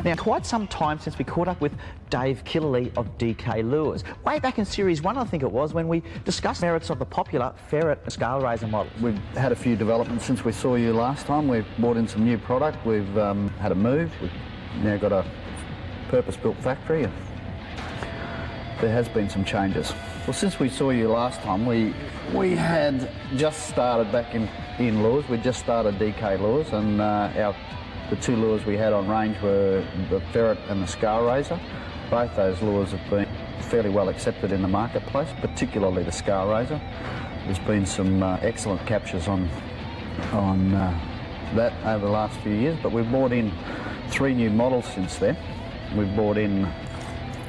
Now, quite some time since we caught up with Dave Killalea of DK Lures. Way back in Series 1, I think it was, when we discussed the merits of the popular ferret and scale razor model. We've had a few developments since we saw you last time. We've brought in some new product. We've had a move. We've now got a purpose-built factory. There has been some changes. Well, since we saw you last time, we had just started back in lures. We just started DK Lures, and the two lures we had on range were the ferret and the scale razor. Both those lures have been fairly well accepted in the marketplace, particularly the scale razor. There's been some excellent captures on that over the last few years, but we've brought in 3 new models since then. We've brought in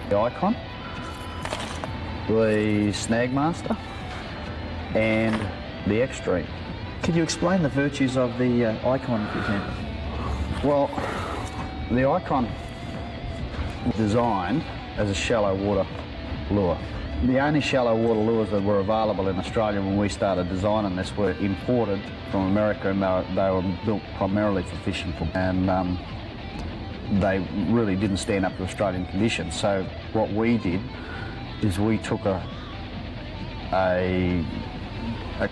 the Icon, the Snagmaster, and the Extreme. Could you explain the virtues of the Icon, if you can? Well, the Icon was designed as a shallow water lure. The only shallow water lures that were available in Australia when we started designing this were imported from America, and they were built primarily for fishing, and they really didn't stand up to Australian conditions. So what we did is we took and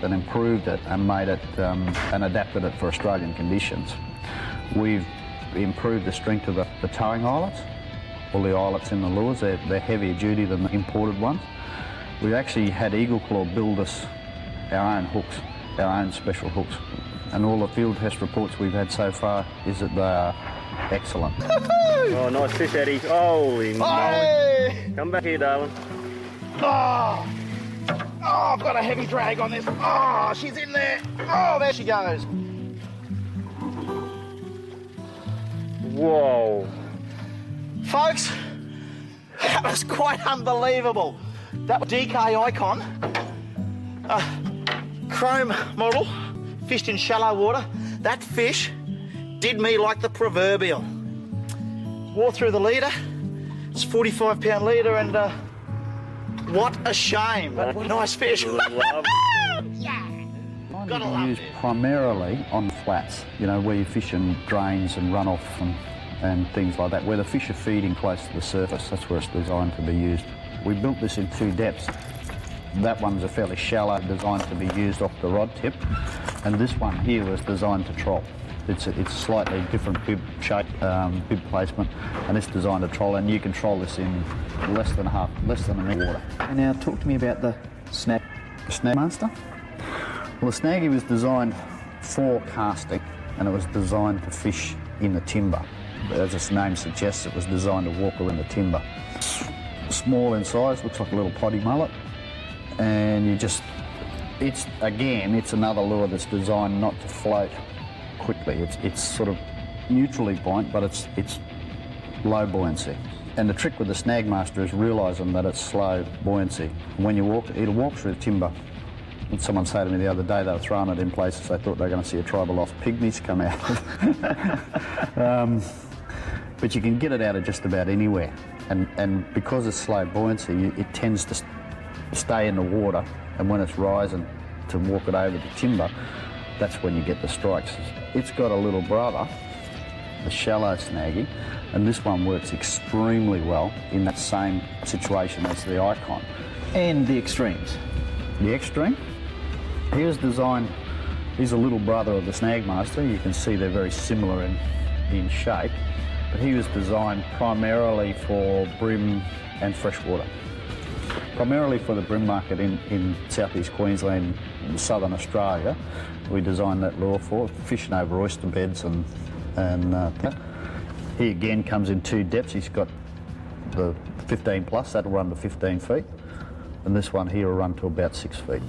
improved it and made it and adapted it for Australian conditions. We've improved the strength of the towing eyelets. All the eyelets in the lures, they're heavier duty than the imported ones. We've actually had Eagle Claw build us our own hooks, our own special hooks. And all the field test reports we've had so far is that they are excellent. Oh, nice fish, Eddie. Holy moly. Come back here, darling. Oh, I've got a heavy drag on this. Oh, she's in there. Oh, there she goes. Whoa. Folks, that was quite unbelievable. That was DK Icon, chrome model, fished in shallow water. That fish did me like the proverbial. Wore through the leader. It's 45-pound leader, and what a shame. But nice fish. Gotta love used it. primarily on flats, you know, where you fish in drains and runoff and things like that, where the fish are feeding close to the surface. That's where it's designed to be used. We built this in 2 depths. That one's a fairly shallow, designed to be used off the rod tip, and this one here was designed to troll. It's a slightly different bib shape, bib placement, and it's designed to troll, and you can troll this in less than an inch water. And now talk to me about the Snagmaster. Well, the Snaggy was designed for casting, and it was designed to fish in the timber. As its name suggests, it was designed to walk around the timber. Small in size, looks like a little potty mullet, and it's another lure that's designed not to float quickly. It's sort of neutrally buoyant, but it's low buoyancy. And the trick with the Snagmaster is realising that it's slow buoyancy. When you walk, it'll walk through the timber. And someone said to me the other day they were throwing it in places they thought they were going to see a tribe of lost pygmies come out. But you can get it out of just about anywhere. And because it's slow buoyancy, it tends to stay in the water, and when it's rising to walk it over the timber, that's when you get the strikes. It's got a little brother, the shallow Snaggy, and this one works extremely well in that same situation as the Icon. and the Extremes. The Extreme, he was designed, he's a little brother of the Snagmaster. You can see they're very similar in shape, but he was designed primarily for bream and freshwater. Primarily for the bream market in southeast Queensland and southern Australia. We designed that lure for fishing over oyster beds and he again comes in 2 depths. He's got the 15 plus, that'll run to 15 feet, and this one here will run to about 6 feet.